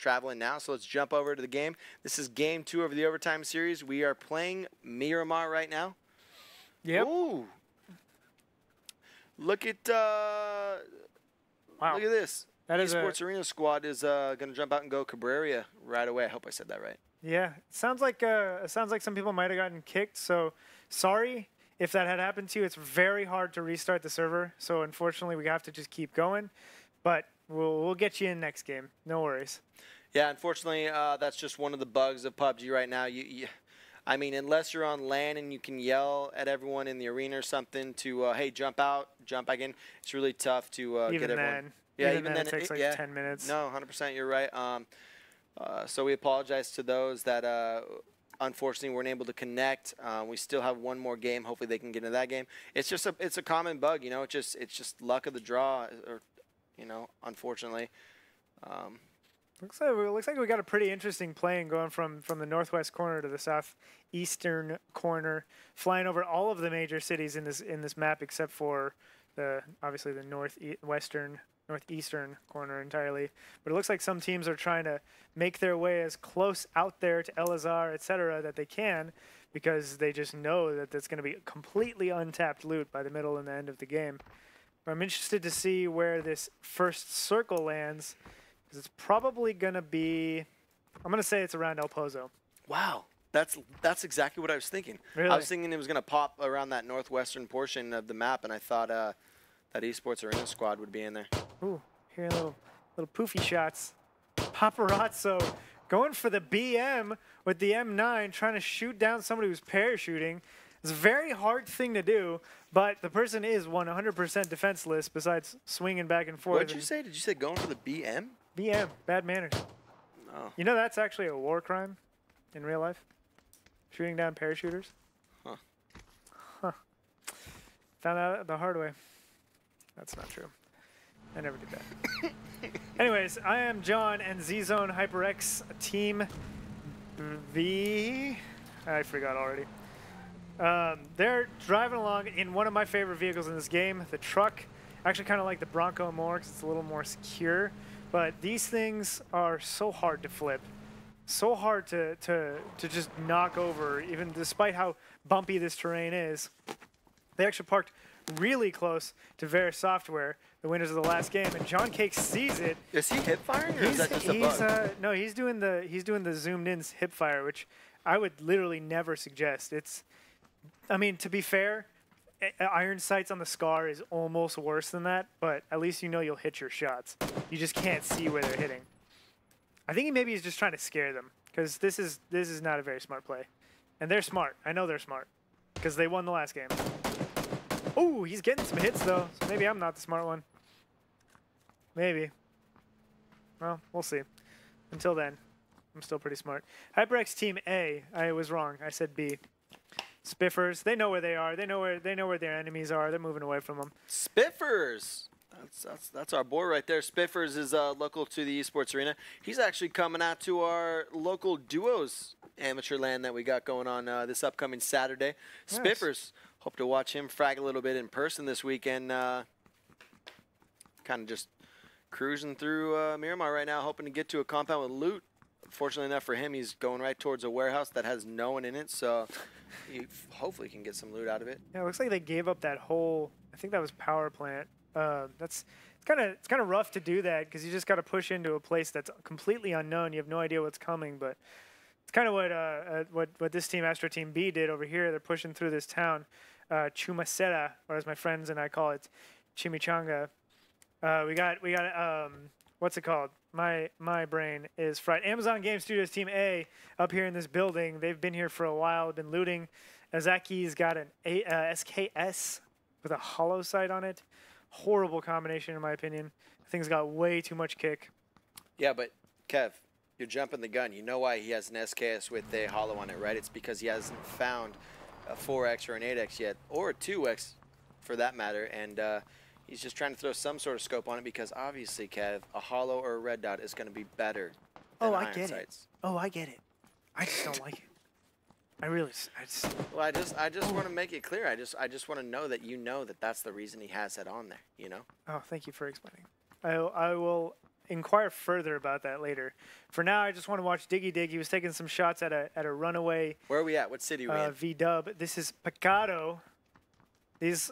traveling now. So let's jump over to the game. This is game 2 of the overtime series. We are playing Miramar right now. Yep. Ooh. Look at Wow. look at this. That is Esports Arena squad is going to jump out and go Cabrera right away. I hope I said that right. Yeah, it sounds like some people might have gotten kicked. So sorry if that had happened to you. It's very hard to restart the server. So unfortunately, we have to just keep going. But we'll get you in next game. No worries. Yeah, unfortunately, that's just one of the bugs of PUBG right now. I mean, unless you're on LAN and you can yell at everyone in the arena or something to, hey, jump out, jump back in, it's really tough to get everyone. Then. Yeah, even then it takes like 10 minutes. No, 100%, you're right. So we apologize to those that unfortunately weren't able to connect. We still have one more game. Hopefully they can get into that game. It's just it's a common bug, you know. It's just luck of the draw, or you know, unfortunately. Looks like we got a pretty interesting plane going from the northwest corner to the southeastern corner, flying over all of the major cities in this map except for obviously the northeastern corner entirely. But it looks like some teams are trying to make their way as close out there to El Azhar, etc., that they can, because they just know that that's going to be completely untapped loot by the middle and the end of the game. But I'm interested to see where this first circle lands, because it's probably going to be, I'm going to say it's around El Pozo. Wow. That's exactly what I was thinking. Really? I was thinking it was going to pop around that northwestern portion of the map, and I thought that Esports Arena squad would be in there. Ooh, hearing little poofy shots. Paparazzo going for the BM with the M9, trying to shoot down somebody who's parachuting. It's a very hard thing to do, but the person is 100% defenseless besides swinging back and forth. What did you say? Did you say going for the BM? BM, bad manners. Oh. You know that's actually a war crime in real life? Shooting down parachuters? Huh. Huh. Found out the hard way. That's not true. I never did that. Anyways, I am John and Z-Zone HyperX Team V. I forgot already. They're driving along in one of my favorite vehicles in this game, the truck. I actually kind of like the Bronco more because it's a little more secure. But these things are so hard to flip. So hard to just knock over, even despite how bumpy this terrain is. They actually parked really close to Vera Software, the winners of the last game, and John Cake sees it. Is he hip firing, or is that just a bug? No, he's doing the zoomed in hip fire, which I would literally never suggest. I mean, to be fair, iron sights on the Scar is almost worse than that, but at least you know you'll hit your shots. You just can't see where they're hitting. I think maybe he's just trying to scare them, because this is not a very smart play, and they're smart. I know they're smart, because they won the last game. Oh, he's getting some hits, though, so maybe I'm not the smart one. Maybe. Well, we'll see. Until then, I'm still pretty smart. HyperX Team A, I was wrong. I said B. Spiffers, they know where they are. They know where their enemies are. They're moving away from them. Spiffers! That's our boy right there. Spiffers is local to the Esports Arena. He's actually coming out to our local duos amateur land that we got going on this upcoming Saturday. Nice. Spiffers, hope to watch him frag a little bit in person this weekend. Kind of just cruising through Miramar right now, hoping to get to a compound with loot. Fortunately enough for him, he's going right towards a warehouse that has no one in it, so he hopefully can get some loot out of it. Yeah, it looks like they gave up that whole, I think that was power plant. It's kind of rough to do that, because you just got to push into a place that's completely unknown. You have no idea what's coming, but it's kind of what this team, Astro Team B, did over here. They're pushing through this town, Chumacera, or as my friends and I call it, Chimichanga. We got what's it called? My brain is fried. Amazon Game Studios Team A up here in this building. They've been here for a while, been looting. Azaki's got an SKS with a hollow sight on it. Horrible combination, in my opinion. The thing's got way too much kick. Yeah, but Kev, you're jumping the gun. You know why he has an SKS with a hollow on it, right? It's because he hasn't found a 4X or an 8X yet, or a 2X for that matter, and he's just trying to throw some sort of scope on it because obviously, Kev, a hollow or a red dot is going to be better than iron sights. Oh, I get it. I just don't like it. Well, I just want to make it clear. I just want to know that you know that that's the reason he has it on there, you know? Oh, thank you for explaining. I will inquire further about that later. For now, I just want to watch Diggy Dig. He was taking some shots at a runaway. Where are we at? What city are we in? V-dub. This is Pecado.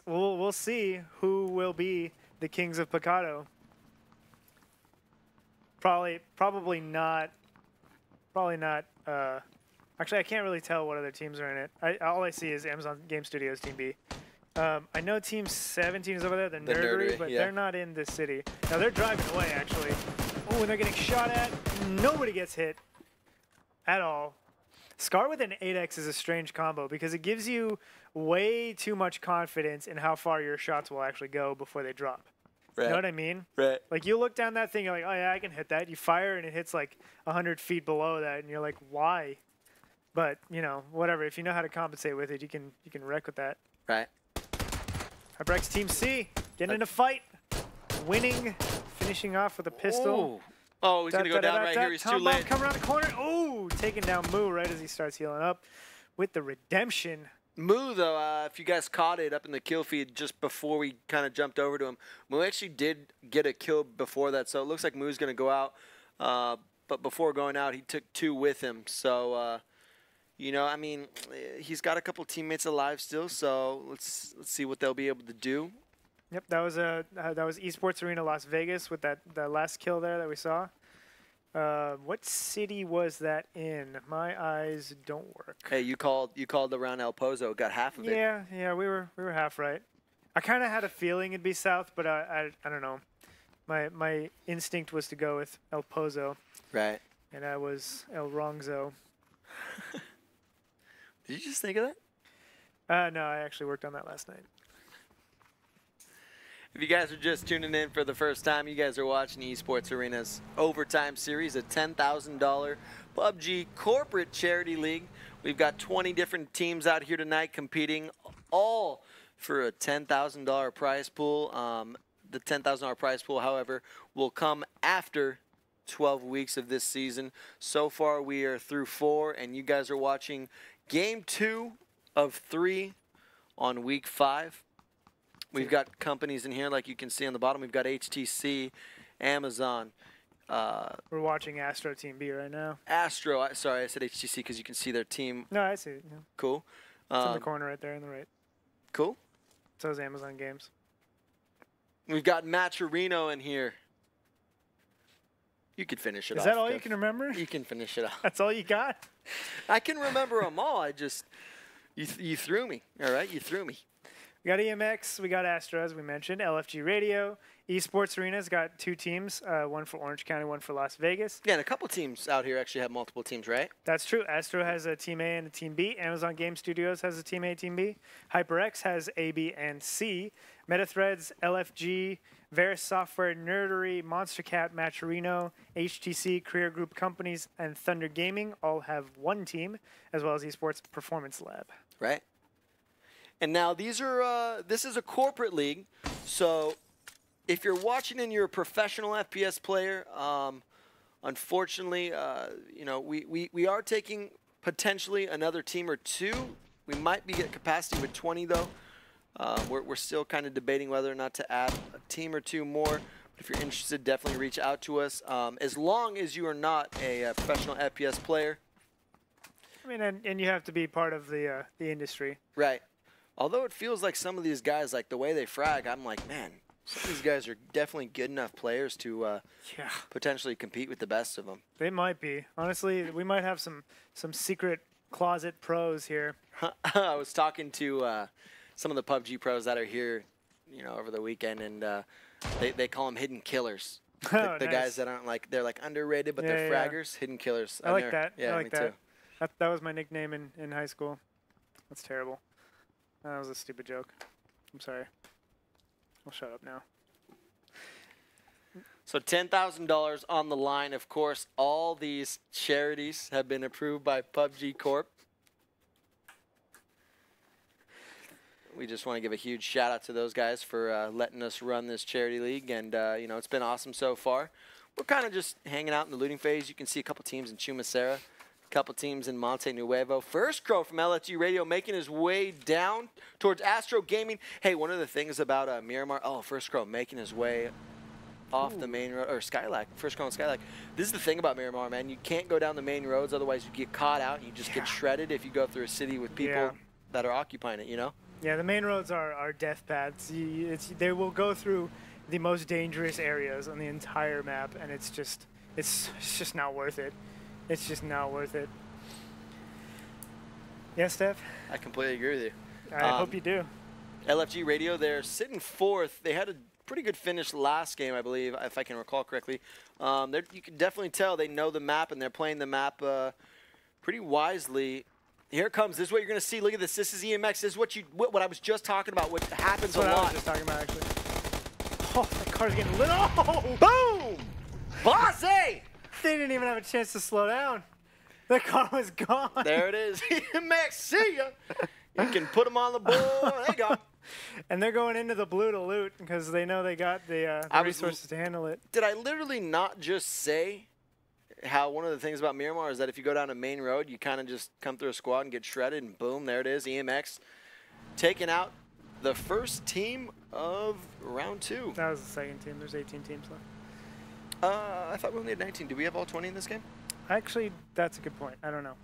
We'll see who will be the kings of Pecado. Probably not. Actually, I can't really tell what other teams are in it. All I see is Amazon Game Studios Team B. I know Team 17 is over there, the Nerdery, but they're not in this city. Now they're driving away, actually. Oh, and they're getting shot at. Nobody gets hit at all. Scar with an 8X is a strange combo because it gives you way too much confidence in how far your shots will actually go before they drop. Right. You know what I mean? Right. Like, you look down that thing, you're like, oh, yeah, I can hit that. You fire, and it hits, like, 100 feet below that, and you're like, why? But, you know, whatever. If you know how to compensate with it, you can wreck with that. Right. HyperX Team C, getting in a fight. Winning, finishing off with a pistol. Ooh. Oh, he's going to go down right here. He's too late. Coming around the corner. Oh, taking down Moo right as he starts healing up with the redemption. Moo, though, if you guys caught it up in the kill feed just before we kind of jumped over to him, Moo actually did get a kill before that, so it looks like Moo's going to go out. But before going out, he took 2 with him. So, you know, I mean, he's got a couple teammates alive still, so let's see what they'll be able to do. Yep, that was Esports Arena Las Vegas with that last kill there that we saw. What city was that in? My eyes don't work. Hey, you called around El Pozo, got half of it. Yeah, we were half right. I kind of had a feeling it'd be south, but I don't know. My instinct was to go with El Pozo. Right. And I was El Wrongzo. Did you just think of that? No, I actually worked on that last night. If you guys are just tuning in for the first time, you guys are watching Esports Arena's Overtime Series, a $10,000 PUBG corporate charity league. We've got 20 different teams out here tonight competing, all for a $10,000 prize pool. The $10,000 prize pool, however, will come after 12 weeks of this season. So far, we are through 4, and you guys are watching Game 2 of 3 on Week 5. We've got companies in here, like you can see on the bottom. We've got HTC, Amazon. We're watching Astro Team B right now. Astro. Sorry, I said HTC because you can see their team. No, I see it. Yeah. Cool. It's in the corner right there on the right. Cool. So is Amazon Games. We've got Matcherino in here. You could finish it off. Is that all you can remember? You can finish it off. That's all you got? I can remember them all. I just, you threw me. All right, you threw me. We got EMX, we got Astro, as we mentioned, LFG Radio. Esports Arena's got 2 teams, one for Orange County, one for Las Vegas. Yeah, and a couple teams out here actually have multiple teams, right? That's true. Astro has a Team A and a Team B. Amazon Game Studios has a Team A, Team B. HyperX has A, B, and C. MetaThreads, LFG, Varus Software, Nerdery, Monstercat, Matcherino, HTC, Career Group Companies, and Thunder Gaming all have 1 team, as well as Esports Performance Lab. Right. And now these are this is a corporate league, so if you're watching and you're a professional FPS player, unfortunately, you know, we are taking potentially another team or 2. We might be at capacity with 20 though. We're still kind of debating whether or not to add a team or 2 more. But if you're interested, definitely reach out to us. As long as you are not a professional FPS player. I mean, and you have to be part of the industry. Right. Although it feels like some of these guys, like the way they frag, I'm like, man, some of these guys are definitely good enough players to potentially compete with the best of them. They might be. Honestly, we might have some secret closet pros here. I was talking to some of the PUBG pros that are here, you know, over the weekend, and they call them hidden killers. Oh, the nice. guys that aren't like, they're like underrated, but they're fraggers, hidden killers. I like that. Yeah, I like me that. too. That was my nickname in high school. That's terrible. That was a stupid joke. I'm sorry. I'll shut up now. So $10,000 on the line. Of course, all these charities have been approved by PUBG Corp. We just want to give a huge shout out to those guys for letting us run this charity league, and you know, it's been awesome so far. We're kind of just hanging out in the looting phase. You can see a couple teams in Chumacera, a couple teams in Monte Nuevo. First Crow from LFG Radio making his way down towards Astro Gaming. Hey, one of the things about Miramar, First Crow making his way off the main road, or Skylac, first call on Skylac. This is the thing about Miramar, man. You can't go down the main roads, otherwise you get caught out and you just get shredded if you go through a city with people that are occupying it, you know? Yeah, the main roads are death paths. They will go through the most dangerous areas on the entire map, and it's just not worth it. It's just not worth it. Yeah, Steph? I completely agree with you. I hope you do. LFG Radio, they're sitting fourth. They had a pretty good finish last game, I believe, if I can recall correctly. You can definitely tell they know the map, and they're playing the map pretty wisely. Here it comes. This is what you're going to see. Look at this. This is EMX. This is what I was just talking about, what happens a lot. I was just talking about, actually. Oh, that car's getting lit. Oh! Boom! Boss, hey! They didn't even have a chance to slow down. The car was gone. There it is. EMX, see ya. You can put them on the board. There you go. And they're going into the blue to loot because they know they got the resources to handle it. Did I literally not just say how one of the things about Miramar is that if you go down a main road, you kind of just come through a squad and get shredded, and boom, there it is, EMX taking out the first team of round 2. That was the second team. There's 18 teams left. I thought we only had 19. Do we have all 20 in this game? Actually, that's a good point. I don't know.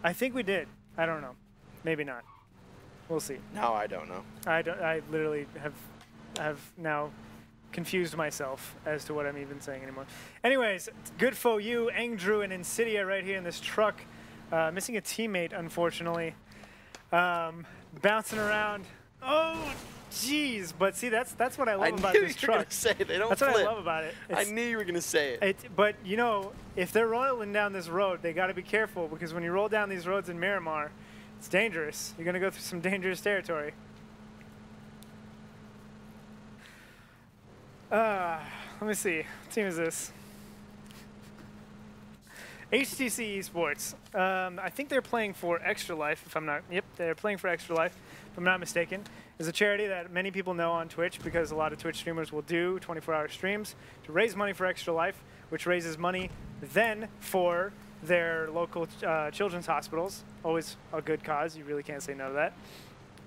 I think we did. I don't know. Maybe not. We'll see. No, I don't know. I literally have now confused myself as to what I'm even saying anymore. Anyways, good for you, Andrew and Insidia right here in this truck. Missing a teammate, unfortunately. Bouncing around. Oh, jeez. But see, that's what I love about this truck. Say they don't That's flip. what I love about it. I knew you were going to say it. But, you know, if they're rolling down this road, they got to be careful, because when you roll down these roads in Miramar, it's dangerous. You're going to go through some dangerous territory. Let me see. What team is this? HTC Esports. I think they're playing for Extra Life, if I'm not... Yep, they're playing for Extra Life, if I'm not mistaken. It's a charity that many people know on Twitch, because a lot of Twitch streamers will do 24-hour streams to raise money for Extra Life, which raises money then for their local children's hospitals. Always a good cause. You really can't say no to that.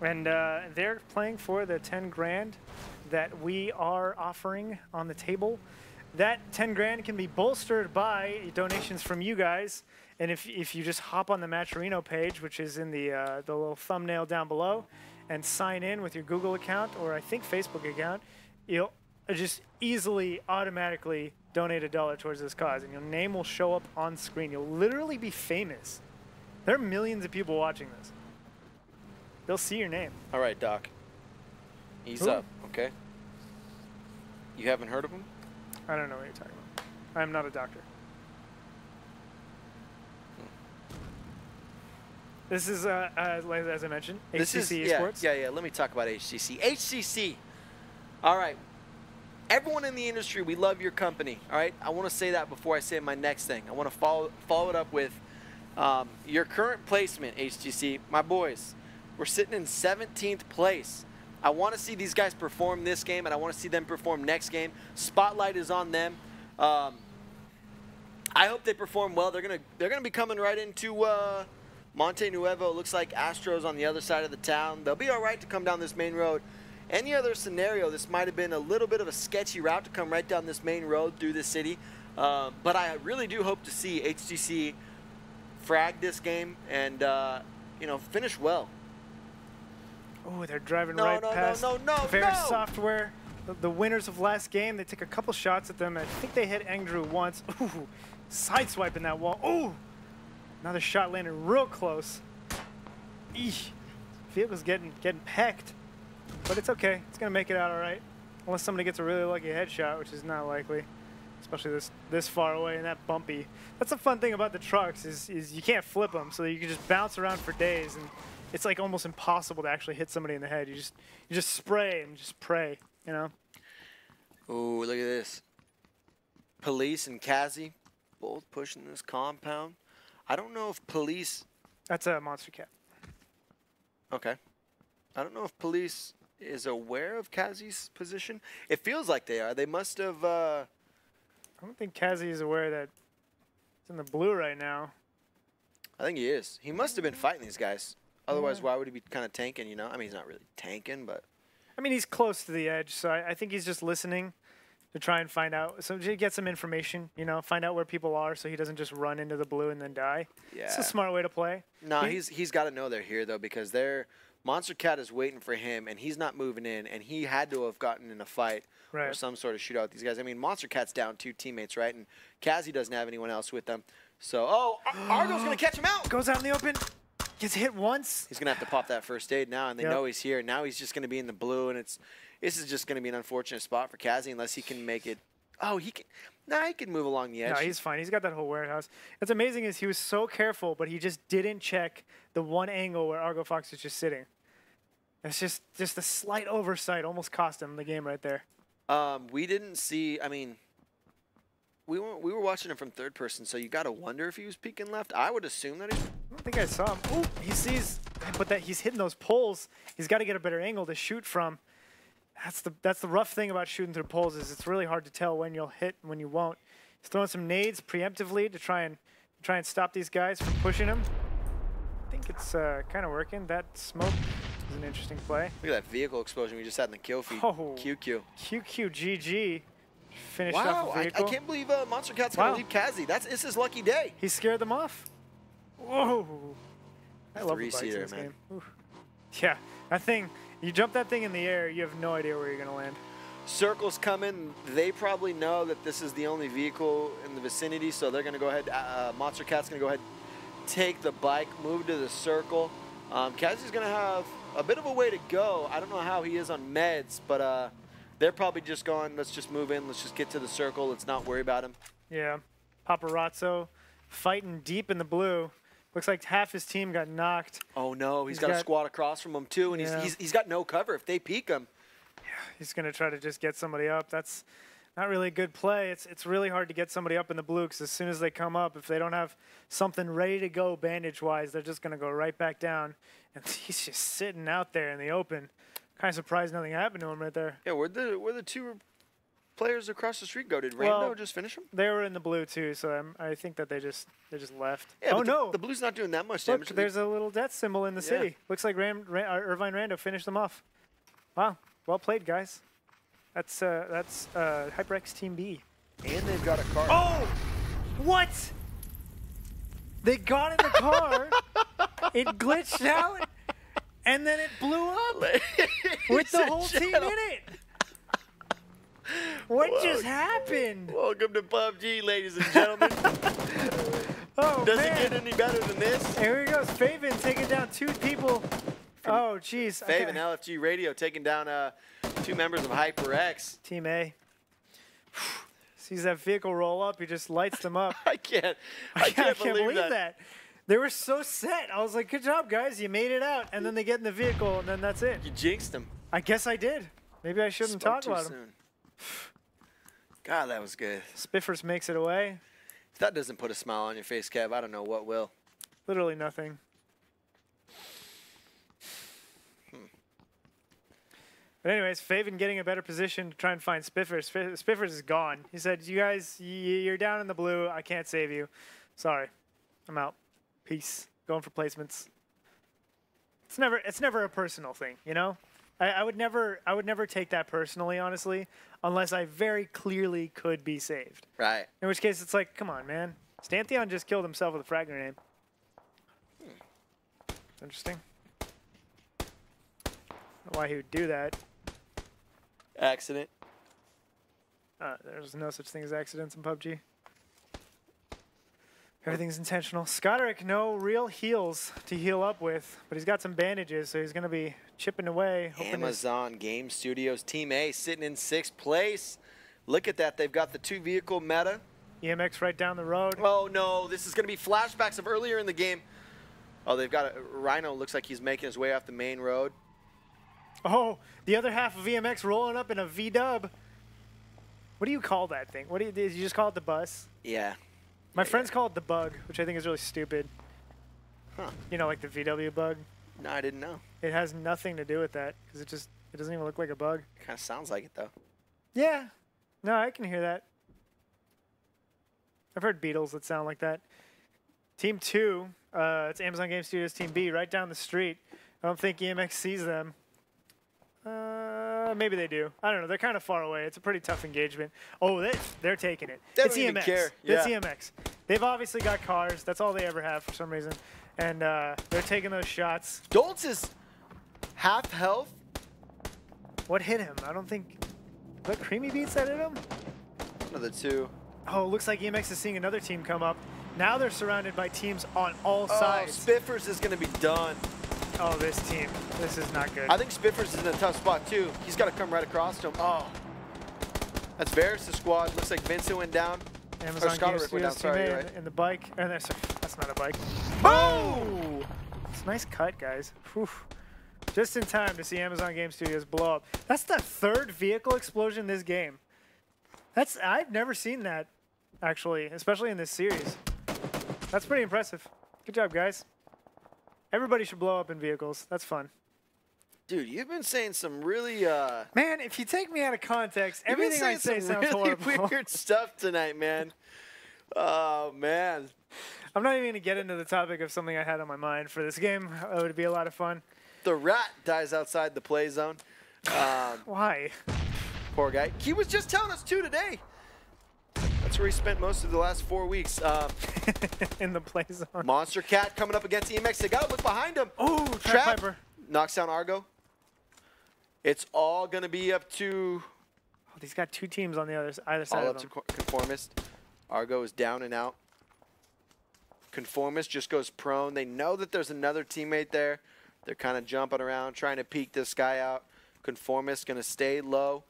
And they're playing for the 10 grand that we are offering on the table. That 10 grand can be bolstered by donations from you guys. And if you just hop on the Matcherino page, which is in the little thumbnail down below, and sign in with your Google account, or I think Facebook account, you'll just easily, automatically donate $1 towards this cause, and your name will show up on screen. You'll literally be famous. There are millions of people watching this. They'll see your name. All right, Doc. Ease up, okay? You haven't heard of him? I don't know what you're talking about. I'm not a doctor. This is, as I mentioned, HTC Esports. Yeah. Let me talk about HTC. HTC. All right. Everyone in the industry, we love your company. All right. I want to say that before I say my next thing. I want to follow it up with your current placement, HTC. My boys, we're sitting in 17th place. I want to see these guys perform this game, and I want to see them perform next game. Spotlight is on them. I hope they perform well. They're gonna be coming right into Monte Nuevo. It looks like Astro's on the other side of the town. They'll be all right to come down this main road. Any other scenario, this might have been a little bit of a sketchy route to come right down this main road through the city. But I really do hope to see HTC frag this game and finish well. Oh, they're driving past Fair Software. The winners of last game, they took a couple shots at them. I think they hit Andrew once. Ooh, sideswiping that wall. Ooh, another shot landed real close. Eesh, vehicle's getting pecked, but it's okay. It's gonna make it out all right, unless somebody gets a really lucky headshot, which is not likely, especially this far away and that bumpy. That's the fun thing about the trucks is you can't flip them, so you can just bounce around for days, and it's like almost impossible to actually hit somebody in the head. You just spray and just pray, you know. Ooh, look at this. Police and Kazi both pushing this compound. I don't know if police... That's a Monstercat. Okay. I don't know if police is aware of Kazi's position. It feels like they are. They must have... I don't think Kazi is aware that it's in the blue right now. I think he is. He must have been fighting these guys. Otherwise, why would he be kind of tanking, you know? I mean, he's not really tanking, but... I mean, he's close to the edge, so I think he's just listening. to try and find out, so to get some information, you know, find out where people are so he doesn't just run into the blue and then die. Yeah. It's a smart way to play. No, he's got to know they're here, though, because Monstercat is waiting for him, and he's not moving in, and he had to have gotten in a fight or some sort of shootout with these guys. I mean, Monstercat's down 2 teammates, right? And Kazi doesn't have anyone else with them. So, Argo's going to catch him out. Goes out in the open. Gets hit once. He's going to have to pop that first aid now, and they know he's here. Now he's just going to be in the blue, and this is just going to be an unfortunate spot for Kazi unless he can make it. Oh, he can. Nah, he can move along the edge. No, he's fine. He's got that whole warehouse. What's amazing is he was so careful, but he just didn't check the one angle where Argo Fox is just sitting. It's just a slight oversight almost cost him the game right there. We didn't see. I mean, we were watching him from third person, so you got to wonder if he was peeking left. I would assume that he. I don't think I saw him. Oh, he sees, but that he's hitting those poles. He's got to get a better angle to shoot from. That's the rough thing about shooting through poles is it's really hard to tell when you'll hit and when you won't. He's throwing some nades preemptively to try and stop these guys from pushing him. I think it's kind of working. That smoke is an interesting play. Look at that vehicle explosion we just had in the kill feed. Oh, QQ. QQGG finished off Wow, the vehicle. I can't believe Monstercat's going to leave Kazi. It's his lucky day. He scared them off. Whoa. I love the bikes in this man. game. Ooh. Yeah, that thing. You jump that thing in the air, you have no idea where you're going to land. Circle's coming. They probably know that this is the only vehicle in the vicinity, so they're going to go ahead. Monstercat's going to go ahead, take the bike, move to the circle. Kazi's going to have a bit of a way to go. I don't know how he is on meds, but they're probably just going, let's just move in. Let's just get to the circle. Let's not worry about him. Yeah. Paparazzo fighting deep in the blue. Looks like half his team got knocked. Oh, no. He's got a squad across from him, too, and he's got no cover if they peek him. Yeah, he's going to try to just get somebody up. That's not really a good play. It's really hard to get somebody up in the blue because as soon as they come up, if they don't have something ready to go bandage-wise, they're just going to go right back down. And he's just sitting out there in the open. Kind of surprised nothing happened to him right there. Yeah, where'd the 2 players across the street go? Did Rando just finish him? They were in the blue too, so I think that they just left. Yeah, oh no, the blue's not doing that much damage. Look, there's a little death symbol in the city. Looks like Irvine Rando finished them off. Wow, well played, guys. That's HyperX Team B. And they've got a car. Oh, what? They got in the car. It glitched out, and then it blew up with the whole team in it. What just happened? Welcome to PUBG, ladies and gentlemen. Does it get any better than this? Here he goes. Faven taking down 2 people. Oh, jeez. Faven, LFG Radio, taking down 2 members of HyperX. Team A. Sees that vehicle roll up. He just lights them up. I can't believe that. They were so set. I was like, good job, guys. You made it out. And then they get in the vehicle, and then that's it. You jinxed them. I guess I did. Maybe I shouldn't talk about them. God, that was good. Spiffers makes it away. If that doesn't put a smile on your face, Kev, I don't know what will. Literally nothing. But anyways, Faven getting a better position to try and find Spiffers. Spiffers is gone. He said, you guys, you're down in the blue. I can't save you. Sorry. I'm out. Peace. Going for placements. It's never a personal thing, you know? I would never take that personally, honestly, unless I very clearly could be saved. Right. In which case, it's like, come on, man. Stantheon just killed himself with a frag grenade. Interesting. I don't know why he would do that. Accident. There's no such thing as accidents in PUBG. Everything's intentional. Scotterick, no real heals to heal up with, but he's got some bandages, so he's going to be chipping away. Amazon Game Studios Team A sitting in 6th place. Look at that. They've got the 2 vehicle meta. EMX right down the road. Oh, no. This is going to be flashbacks of earlier in the game. Oh, they've got a Rhino. Looks like he's making his way off the main road. Oh, the other half of EMX rolling up in a V-dub. What do you call that thing? Did you just call it the bus? Yeah. My friends call it the bug, which I think is really stupid. Huh. You know, like the VW bug? No, I didn't know. It has nothing to do with that, because it doesn't even look like a bug. Kind of sounds like it, though. Yeah. No, I can hear that. I've heard Beatles that sound like that. Team 2, it's Amazon Game Studios Team B, right down the street. I don't think EMX sees them. Maybe they do. I don't know. They're kind of far away. It's a pretty tough engagement. Oh, they're taking it. They It's don't even EMX. care. It's Yeah. EMX. They've obviously got cars. That's all they ever have for some reason. And they're taking those shots. Doltz is half health. What hit him? I don't think... Was that Creamy Beats that hit him? One of the two. Oh, it looks like EMX is seeing another team come up. Now they're surrounded by teams on all sides. Spiffers is going to be done. Oh, this team. This is not good. I think Spiffers is in a tough spot, too. He's got to come right across to him. Oh. That's Varus' squad. Looks like Vincent went down. Amazon Game went down. Studios Sorry, teammate right. in the bike. And that's not a bike. Boom! It's a nice cut, guys. Whew. Just in time to see Amazon Game Studios blow up. That's the third vehicle explosion this game. I've never seen that, actually, especially in this series. That's pretty impressive. Good job, guys. Everybody should blow up in vehicles. That's fun. Dude, you've been saying some really Man, if you take me out of context, you've been everything I say some sounds really horrible. weird stuff tonight, man. Oh, man. I'm not even going to get into the topic of something I had on my mind for this game. It would be a lot of fun. The rat dies outside the play zone. Why? Poor guy. He was just telling us too today. That's where he spent most of the last 4 weeks. In the play zone. Monstercat coming up against EMX. They got to look behind him. Oh, Trap Piper. Knocks down Argo. It's all going to be up to... Oh, he's got two teams on the either side all of up him. to Conformist. Argo is down and out. Conformist just goes prone. They know that there's another teammate there. They're kind of jumping around, trying to peek this guy out. Conformist going to stay low.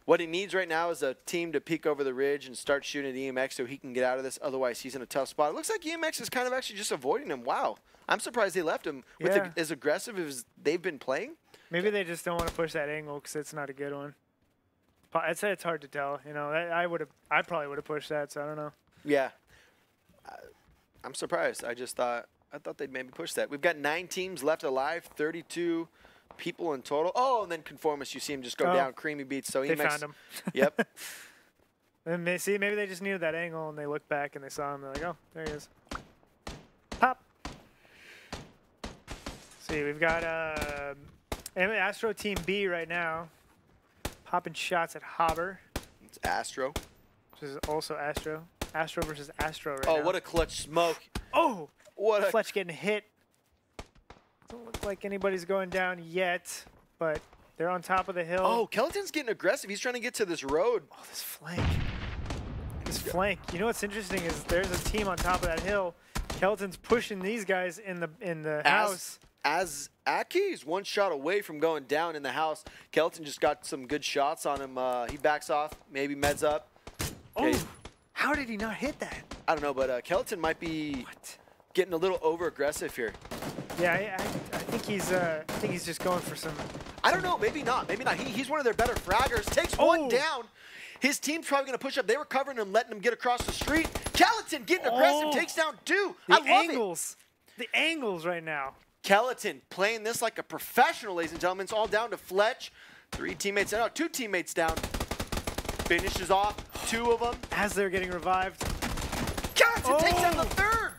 What he needs right now is a team to peek over the ridge and start shooting at EMX so he can get out of this. Otherwise, he's in a tough spot. It looks like EMX is kind of actually just avoiding him. Wow. I'm surprised they left him with Yeah. as aggressive as they've been playing. Maybe they just don't want to push that angle because it's not a good one. I'd say it's hard to tell. You know, I probably would have pushed that, so I don't know. Yeah. I'm surprised. I thought they'd maybe push that. We've got 9 teams left alive, 32 people in total. Oh, and then Conformist, you see him just go down. Creamy Beats. So They EMX, found him. Yep. And maybe they just needed that angle, and they looked back and they saw him. They're like, oh, there he is. Pop. See, we've got Astro Team B right now, popping shots at Hobber, It's Astro. which is also Astro. Astro versus Astro right now. Oh, what a clutch smoke. Oh! What a... Fletch getting hit. Doesn't look like anybody's going down yet, but they're on top of the hill. Oh, Kelton's getting aggressive. He's trying to get to this road. Oh, this flank. This flank. You know what's interesting is there's a team on top of that hill. Kelton's pushing these guys in the house. As Aki's one shot away from going down in the house. Kelton just got some good shots on him. He backs off, maybe meds up. Oh, how did he not hit that? I don't know, but Kelton might be getting a little over-aggressive here. Yeah, I think he's just going for some. I don't know. Maybe not. Maybe not. He's one of their better fraggers. Takes one down. His team's probably going to push up. They were covering him, letting him get across the street. Kelton getting aggressive. Takes down 2. I love it. The angles right now. Kelton playing this like a professional, ladies and gentlemen. It's all down to Fletch. 3 teammates down. 2 teammates down. Finishes off 2 of them. As they're getting revived. Kelton takes down the 3rd.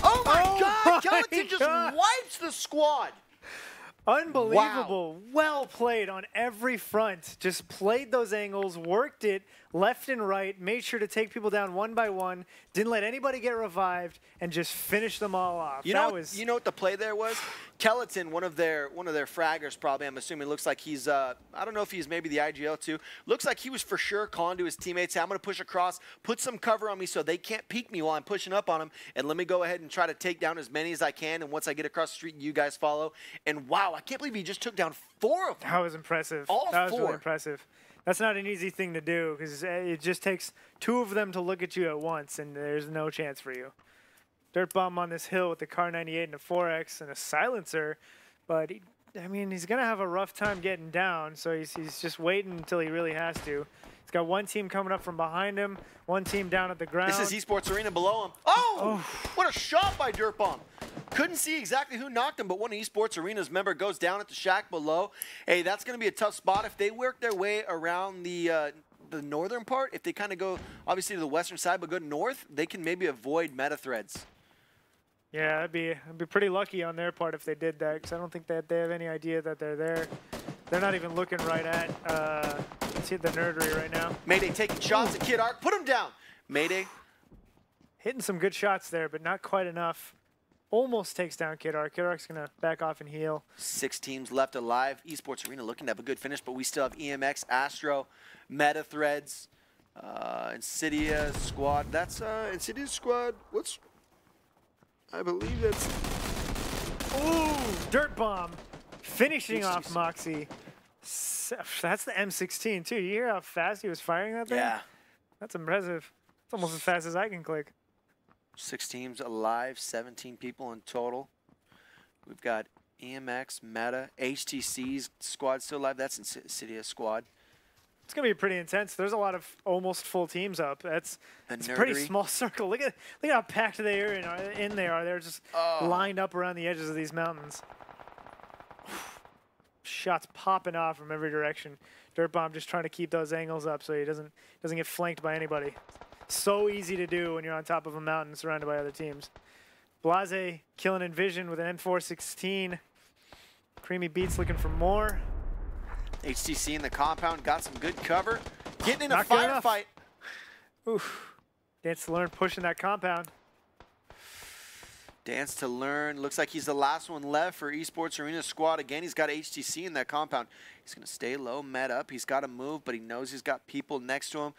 Oh my God! Kelton just wipes the squad. Unbelievable. Wow. Well played on every front. Just played those angles, worked it left and right, made sure to take people down one by one, didn't let anybody get revived, and just finished them all off. You know what the play there was? Kelton, one of their fraggers probably, I'm assuming, looks like he's, I don't know if he's maybe the IGL too. Looks like he was for sure calling to his teammates, hey, I'm going to push across, put some cover on me so they can't peek me while I'm pushing up on them, and let me go ahead and try to take down as many as I can, and once I get across the street, you guys follow. And wow, I can't believe he just took down 4 of them. That was impressive. That was really impressive. That's not an easy thing to do because it just takes 2 of them to look at you at once, and there's no chance for you. Dirt bomb on this hill with the Car 98 and a 4X and a silencer, but he's gonna have a rough time getting down. So he's just waiting until he really has to. He's got one team coming up from behind him, one team down at the ground. This is Esports Arena below him. Oh! What a shot by Dirt Bomb. Couldn't see exactly who knocked him, but one of Esports Arena's member goes down at the shack below. Hey, that's going to be a tough spot. If they work their way around the northern part, if they kind of go, obviously, to the western side, but go north, they can maybe avoid meta threads. Yeah, I'd be pretty lucky on their part if they did that, because I don't think that they have any idea that they're there. They're not even looking right at the Nerdery right now. Mayday taking shots at Kid Arc. Put him down. Mayday. Hitting some good shots there, but not quite enough. Almost takes down Kid Arc. Kid Arc's going to back off and heal. 6 teams left alive. Esports Arena looking to have a good finish, but we still have EMX, Astro, Meta Threads, Insidia Squad. That's Insidia Squad. I believe that's... Ooh, Dirt Bomb. Finishing off Moxie. That's the M16, too. You hear how fast he was firing that thing? Yeah. That's impressive. It's almost as fast as I can click. 6 teams alive, 17 people in total. We've got EMX, Meta, HTC's squad still alive. That's Insidia Squad. It's going to be pretty intense. There's a lot of almost full teams up. It's a pretty small circle. Look at how packed they are in they are. They're just lined up around the edges of these mountains. Shots popping off from every direction. Dirt Bomb just trying to keep those angles up so he doesn't get flanked by anybody. So easy to do when you're on top of a mountain surrounded by other teams. Blase killing Envision with an N416. Creamy Beats looking for more. HTC in the compound got some good cover. Getting in a firefight. Oof. Dance to Learn pushing that compound. Dance to Learn. Looks like he's the last one left for Esports Arena squad. Again, he's got HTC in that compound. He's going to stay low, met up. He's got to move, but he knows he's got people next to him.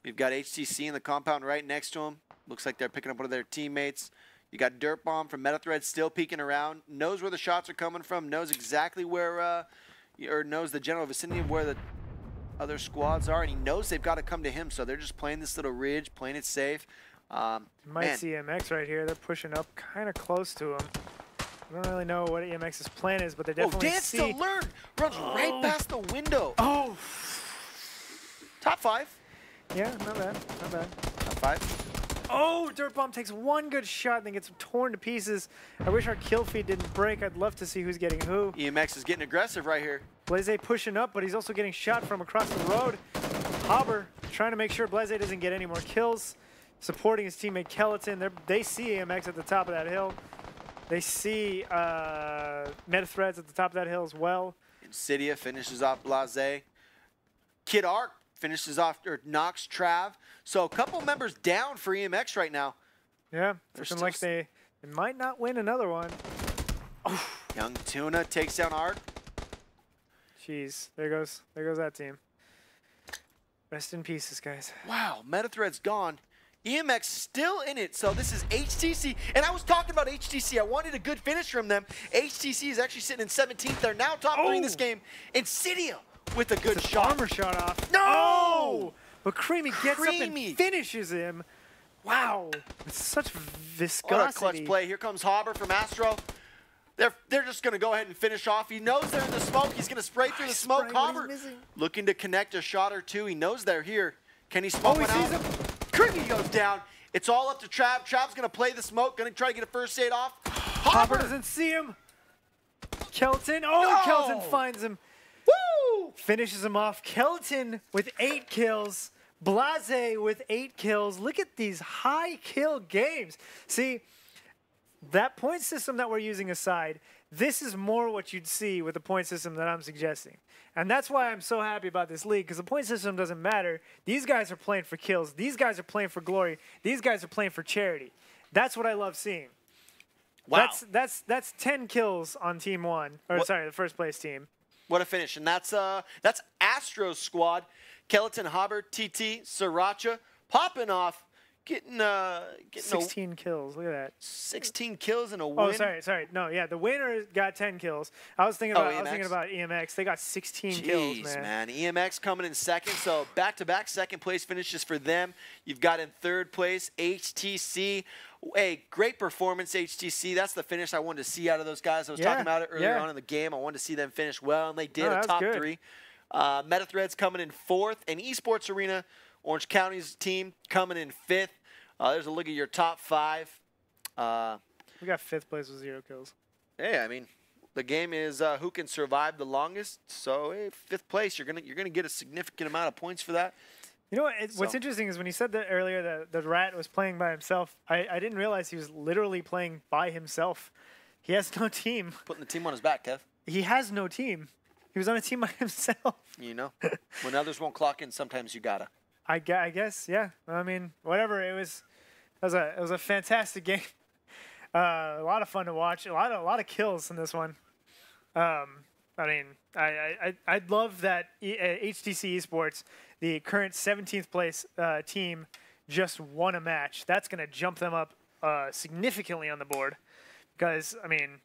We've got HTC in the compound right next to him. Looks like they're picking up one of their teammates. You got Dirt Bomb from MetaThread still peeking around. Knows where the shots are coming from. Knows exactly where, or knows the general vicinity of where the other squads are. And he knows they've got to come to him. So they're just playing this little ridge, playing it safe. Might see MX right here. They're pushing up kind of close to him. I don't really know what EMX's plan is, but they definitely Dance see. to Learn runs right past the window. Oh. Top 5. Yeah, not bad. Not bad. Top 5. Oh, Dirt Bomb takes one good shot and then gets torn to pieces. I wish our kill feed didn't break. I'd love to see who's getting who. EMX is getting aggressive right here. Blaze pushing up, but he's also getting shot from across the road. Hobber trying to make sure Blaze doesn't get any more kills. Supporting his teammate Kelleton. They see EMX at the top of that hill. They see Meta Threads at the top of that hill as well. Insidia finishes off Blase. Kid Arc finishes off, or knocks Trav. So a couple members down for EMX right now. Yeah, looking like they might not win another one. Oh. Young Tuna takes down Arc. Jeez, there goes that team. Rest in pieces, guys. Wow, MetaThread's gone. EMX still in it, so this is HTC. And I was talking about HTC. I wanted a good finish from them. HTC is actually sitting in 17th. They're now top winning this game. Insidia with a good shot. Armor shot off. No! Oh! But Creamy gets up and finishes him. Wow. It's such viscosity. What a clutch play. Here comes Hobber from Astro. They're just going to go ahead and finish off. He knows they're in the smoke. He's going to spray through the smoke. Hobber looking to connect a shot or two. He knows they're here. Can he smoke one out? Creamy goes down. It's all up to Trav. Trav's going to play the smoke. Going to try to get a first aid off. Hobber doesn't see him. Kelton. Oh, no! Kelton finds him. Woo! Finishes him off. Kelton with 8 kills. Blase with 8 kills. Look at these high kill games. See, that point system that we're using aside, this is more what you'd see with the point system that I'm suggesting. And that's why I'm so happy about this league, because the point system doesn't matter. These guys are playing for kills. These guys are playing for glory. These guys are playing for charity. That's what I love seeing. Wow. That's 10 kills on team 1. Or sorry, the first place team. What a finish. And that's Astro's squad. Kelleton, Hobber, TT, Sriracha popping off. Getting 16 kills. Look at that. 16 kills in a win. Oh, sorry. No, yeah, the winner got 10 kills. I was thinking about EMX. They got 16 kills, man. EMX coming in second. So back-to-back second place finishes for them. You've got in third place HTC. A great performance, HTC. That's the finish I wanted to see out of those guys. I was talking about it earlier on in the game. I wanted to see them finish well, and they did. A top 3. MetaThreads coming in 4th, and Esports Arena, Orange County's team, coming in 5th. There's a look at your top 5. We got 5th place with 0 kills. Hey, I mean, the game is who can survive the longest. So, hey, 5th place, you're gonna get a significant amount of points for that. You know what? What's interesting is when you said that earlier that the Rat was playing by himself, I didn't realize he was literally playing by himself. He has no team. Putting the team on his back, Kev. He has no team. He was on a team by himself. You know, when others won't clock in, sometimes you gotta. I guess, yeah. I mean, whatever. It was a fantastic game. A lot of fun to watch. A lot of kills in this one. I mean, I'd love that HTC Esports, the current 17th place team, just won a match. That's going to jump them up significantly on the board. Because, I mean,